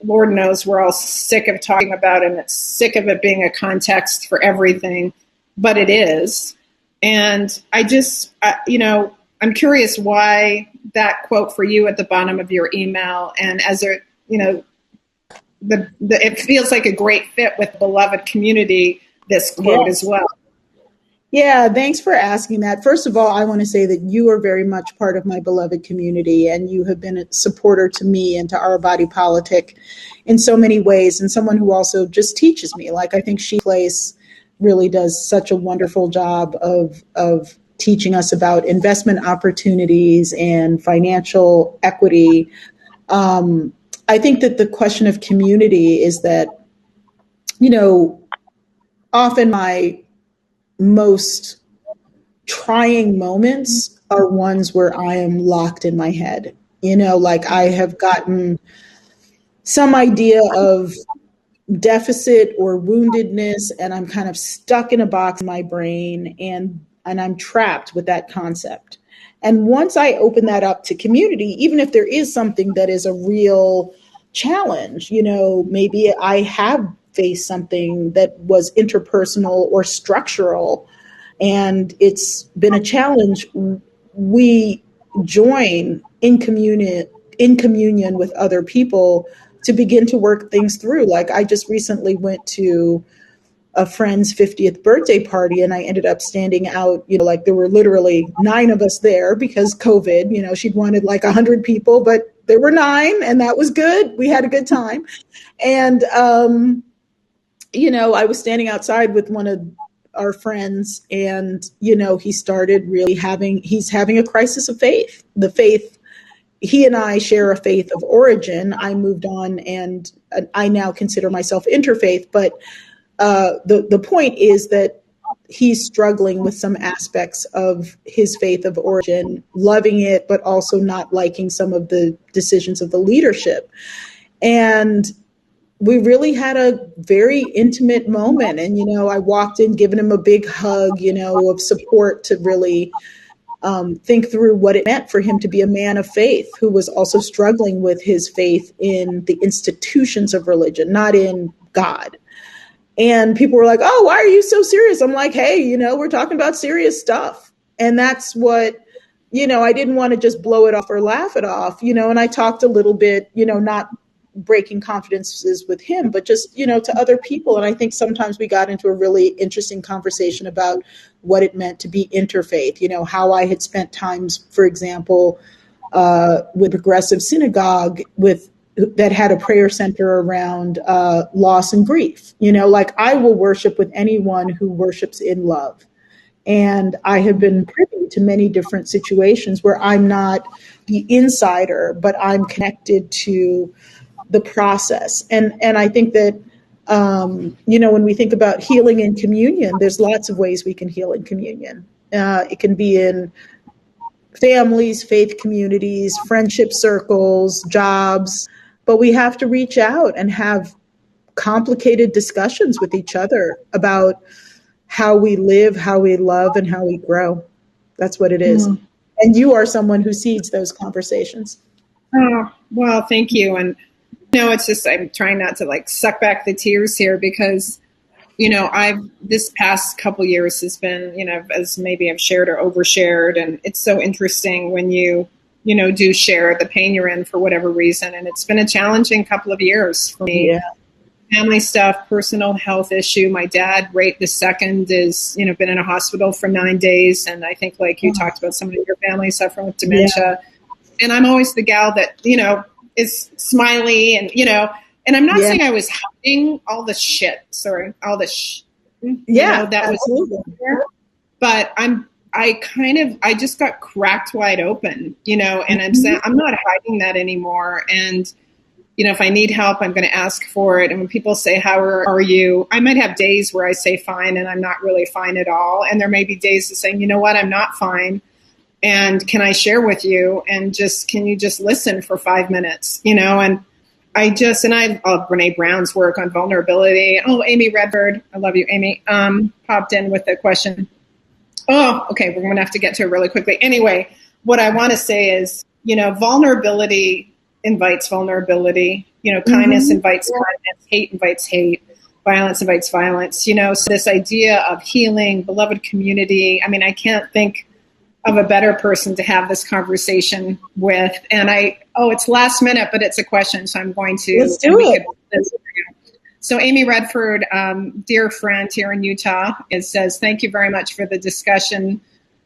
Speaker 1: Lord knows we're all sick of talking about, and it's sick of it being a context for everything, but it is. And I just, I'm curious why that quote for you at the bottom of your email, and as a, it feels like a great fit with beloved community, this quote as well.
Speaker 3: Yeah, thanks for asking that. First of all, I want to say that you are very much part of my beloved community, and you have been a supporter to me and to our body politic in so many ways, and someone who also just teaches me. Like, I think She Place really does such a wonderful job of teaching us about investment opportunities and financial equity. I think that the question of community is that, often my most trying moments are ones where I am locked in my head. Like I have gotten some idea of deficit or woundedness, and I'm kind of stuck in a box in my brain, and I'm trapped with that concept. And once I open that up to community, even if there is something that is a real challenge, maybe I have faced something that was interpersonal or structural, and it's been a challenge. We join in communion with other people to begin to work things through. Like I just recently went to a friend's 50th birthday party, and I ended up standing out, like there were literally 9 of us there because COVID, she'd wanted like 100 people, but there were 9, and that was good. We had a good time. And, I was standing outside with one of our friends, and, he started really he's having a crisis of faith. The faith, he and I share a faith of origin. I moved on, and I now consider myself interfaith, but the point is that he's struggling with some aspects of his faith of origin, loving it, but also not liking some of the decisions of the leadership. And we really had a very intimate moment. And, I walked in, giving him a big hug, of support to really think through what it meant for him to be a man of faith who was also struggling with his faith in the institutions of religion, not in God. And people were like, oh, why are you so serious? I'm like, hey, we're talking about serious stuff. And that's what, I didn't want to just blow it off or laugh it off, and I talked a little bit, not breaking confidences with him, but just, to other people. And I think sometimes we got into a really interesting conversation about what it meant to be interfaith, how I had spent times, for example, with Progressive Synagogue that had a prayer center around loss and grief. Like I will worship with anyone who worships in love. And I have been privy to many different situations where I'm not the insider, but I'm connected to the process. And I think that, when we think about healing in communion, there's lots of ways we can heal in communion. It can be in families, faith communities, friendship circles, jobs, but we have to reach out and have complicated discussions with each other about how we live, how we love, and how we grow. That's what it is. Mm. And you are someone who seeds those conversations.
Speaker 1: Oh, well, thank you. And, it's just, I'm trying not to like suck back the tears here because, this past couple years has been, as maybe I've shared or overshared. And it's so interesting when you do share the pain you're in for whatever reason. And it's been a challenging couple of years for me. Yeah. Family stuff, personal health issue. My dad, right this second, is, been in a hospital for 9 days. And I think like you talked about somebody in your family suffering with dementia. Yeah. And I'm always the gal that, is smiley and, and I'm not saying I was hiding all the shit. Sorry, all the that
Speaker 3: absolutely.
Speaker 1: Was there. But I just got cracked wide open, and I'm saying I'm not hiding that anymore. And, if I need help, I'm going to ask for it. And when people say, how are you? I might have days where I say fine and I'm not really fine at all. And there may be days of saying, you know what, I'm not fine. And can I share with you? And can you just listen for 5 minutes, and I Brene Brown's work on vulnerability. Oh, Amy Redford, I love you, Amy, popped in with a question. Oh, okay, we're going to have to get to it really quickly. Anyway, what I want to say is, vulnerability invites vulnerability. Kindness invites kindness, hate invites hate, violence invites violence. So this idea of healing, beloved community. I mean, I can't think of a better person to have this conversation with. And it's last minute, but it's a question, so I'm going to.
Speaker 3: Let's do it.
Speaker 1: So Amy Redford, dear friend here in Utah, says, thank you very much for the discussion,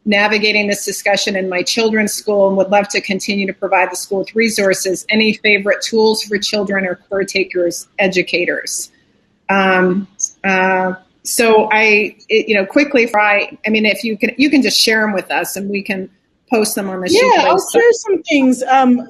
Speaker 1: navigating this discussion in my children's school, and would love to continue to provide the school with resources. Any favorite tools for children or caretakers, educators? So quickly, if you can just share them with us and we can post them on the show.
Speaker 3: Yeah, I'll share some things.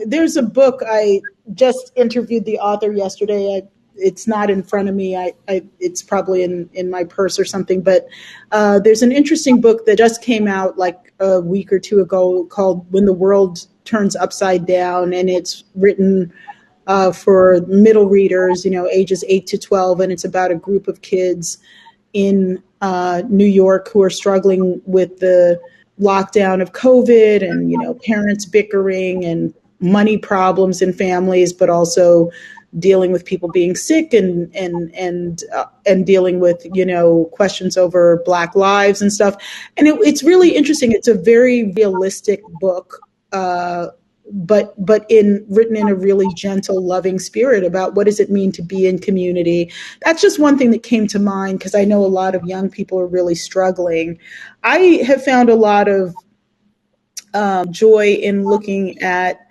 Speaker 3: There's a book. I just interviewed the author yesterday. It's not in front of me. It's probably in my purse or something. But there's an interesting book that just came out like a week or two ago called When the World Turns Upside Down. And it's written for middle readers, ages 8 to 12. And it's about a group of kids in New York who are struggling with the lockdown of COVID and, parents bickering and money problems in families, but also dealing with people being sick and dealing with, questions over Black lives and stuff. And it's really interesting. It's a very realistic book but written in a really gentle, loving spirit about what does it mean to be in community. That's just one thing that came to mind because I know a lot of young people are really struggling. I have found a lot of joy in looking at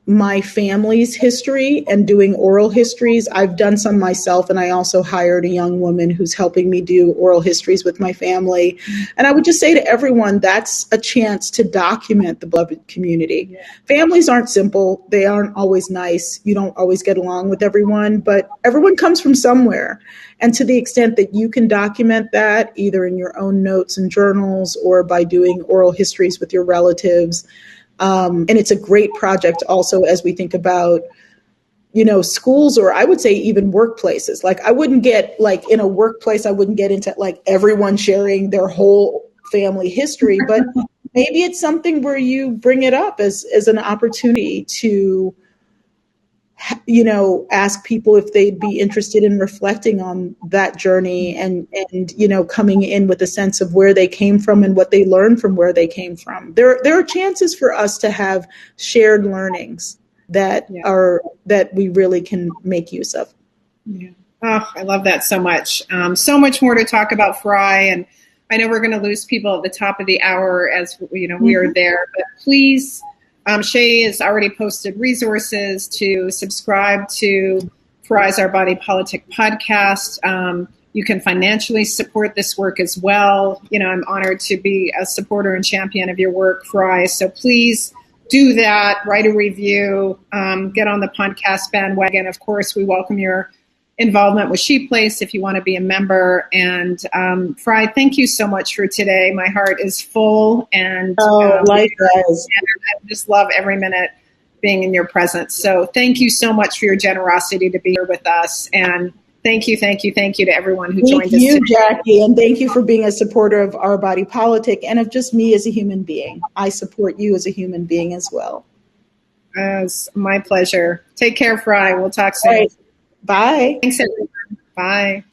Speaker 3: my family's history and doing oral histories. I've done some myself, and I also hired a young woman who's helping me do oral histories with my family. And I would just say to everyone, that's a chance to document the beloved community. Yeah. Families aren't simple. They aren't always nice. You don't always get along with everyone, but everyone comes from somewhere. And to the extent that you can document that, either in your own notes and journals or by doing oral histories with your relatives, and it's a great project also as we think about, schools, or I would say even workplaces. Like I wouldn't get like in a workplace, I wouldn't get into like everyone sharing their whole family history, but maybe it's something where you bring it up as an opportunity to, ask people if they'd be interested in reflecting on that journey and coming in with a sense of where they came from and what they learned from where they came from. There are chances for us to have shared learnings that we really can make use of.
Speaker 1: Yeah. Oh, I love that so much. So much more to talk about, Farai, and I know we're going to lose people at the top of the hour as we are there, but please. Shay has already posted resources to subscribe to Farai's Our Body Politic podcast. You can financially support this work as well. I'm honored to be a supporter and champion of your work, Farai. So please do that. Write a review. Get on the podcast bandwagon. Of course, we welcome your involvement with She Place if you want to be a member. And Farai, thank you so much for today. My heart is full, and
Speaker 3: likewise.
Speaker 1: I just love every minute being in your presence. So thank you so much for your generosity to be here with us. And thank you to everyone who joined us today.
Speaker 3: Thank you, Jackie, and thank you for being a supporter of Our Body Politic and of just me as a human being. I support you as a human being as well.
Speaker 1: It's my pleasure. Take care, Farai. We'll talk soon.
Speaker 3: All right. Bye.
Speaker 1: Thanks, everyone. Bye.